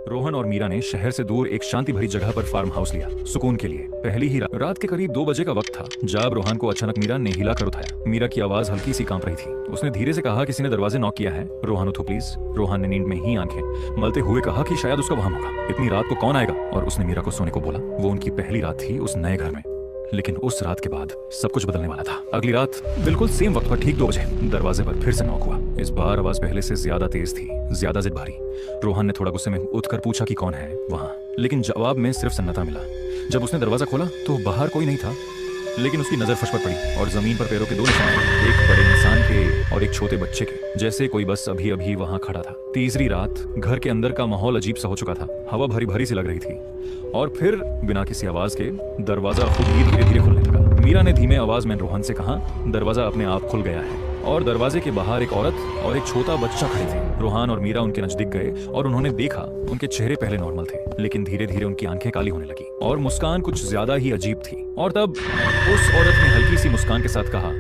रोहन और मीरा ने शहर से दूर एक शांति भरी जगह पर फार्म हाउस लिया, सुकून के लिए। पहली ही रात के करीब 2 बजे का वक्त था जब रोहन को अचानक मीरा ने हिला कर उठाया। मीरा की आवाज हल्की सी कांप रही थी। उसने धीरे से कहा, किसी ने दरवाजे नॉक किया है, रोहन उठो प्लीज। रोहन ने नींद में ही आंखें मलते हुए कहा कि शायद उसका वहां होगा, इतनी रात को कौन आएगा। और उसने मीरा को सोने को बोला। वो उनकी पहली रात थी उस नए घर में, लेकिन उस रात के बाद सब कुछ बदलने वाला था। अगली रात बिल्कुल सेम वक्त पर ठीक 2 बजे दरवाजे पर फिर से नॉक हुआ। इस बार आवाज पहले से ज्यादा तेज थी, ज्यादा जिद भारी। रोहन ने थोड़ा गुस्से में उठकर पूछा कि कौन है वहां, लेकिन जवाब में सिर्फ सन्नाटा मिला। जब उसने दरवाजा खोला तो बाहर कोई नहीं था, लेकिन उसकी नजर फर्श पर पड़ी और जमीन पर पैरों के 2 निशान, एक बड़े इंसान के और एक छोटे बच्चे के, जैसे कोई बस अभी अभी वहां खड़ा था। तीसरी रात घर के अंदर का माहौल अजीब सा हो चुका था। हवा भरी भरी सी लग रही थी और फिर बिना किसी आवाज के दरवाजा खुद ही धीरे धीरे खुलने लगा। मीरा ने धीमे आवाज में रोहन से कहा, दरवाजा अपने आप खुल गया है। और दरवाजे के बाहर एक औरत और एक छोटा बच्चा खड़े थे। रोहन और मीरा उनके नजदीक गए और उन्होंने देखा उनके चेहरे पहले नॉर्मल थे, लेकिन धीरे धीरे उनकी आंखें काली होने लगी और मुस्कान कुछ ज्यादा ही अजीब थी। और तब उस औरत ने हल्की सी मुस्कान के साथ कहा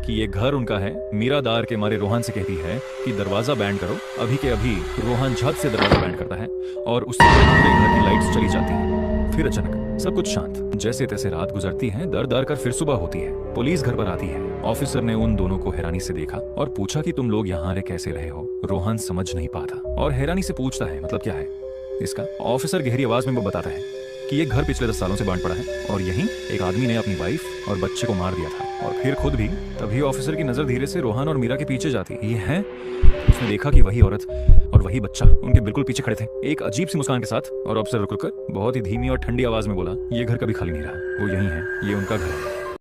कि ये घर उनका है। मीरा दार के मारे रोहन से कहती है कि दरवाजा बैंड करो। अभी के अभी रोहन झट से दरवाजा बैंड करता है और उससे घर की लाइट्स चली जाती हैं। फिर अचानक सब कुछ शांत। जैसे तैसे रात गुजरती है, दर दर कर फिर सुबह होती है। पुलिस घर पर आती है। ऑफिसर ने उन दोनों को हैरानी से देखा और पूछा कि तुम लोग यहाँ कैसे रहे हो। रोहन समझ नहीं पाता और हैरानी से पूछता है, मतलब क्या है इसका। ऑफिसर गहरी आवाज में वो बताता है कि ये घर पिछले 10 सालों से बांट पड़ा है और यहीं एक आदमी ने अपनी वाइफ और बच्चे को मार दिया था और फिर खुद भी। तभी ऑफिसर की नजर धीरे से रोहन और मीरा के पीछे जाती। ये है, उसने देखा कि वही औरत और वही बच्चा उनके बिल्कुल पीछे खड़े थे, एक अजीब सी मुस्कान के साथ। और ऑफिसर रुक कर बहुत ही धीमी और ठंडी आवाज में बोला, ये घर कभी खाली नहीं रहा, वो यही है, ये उनका घर है।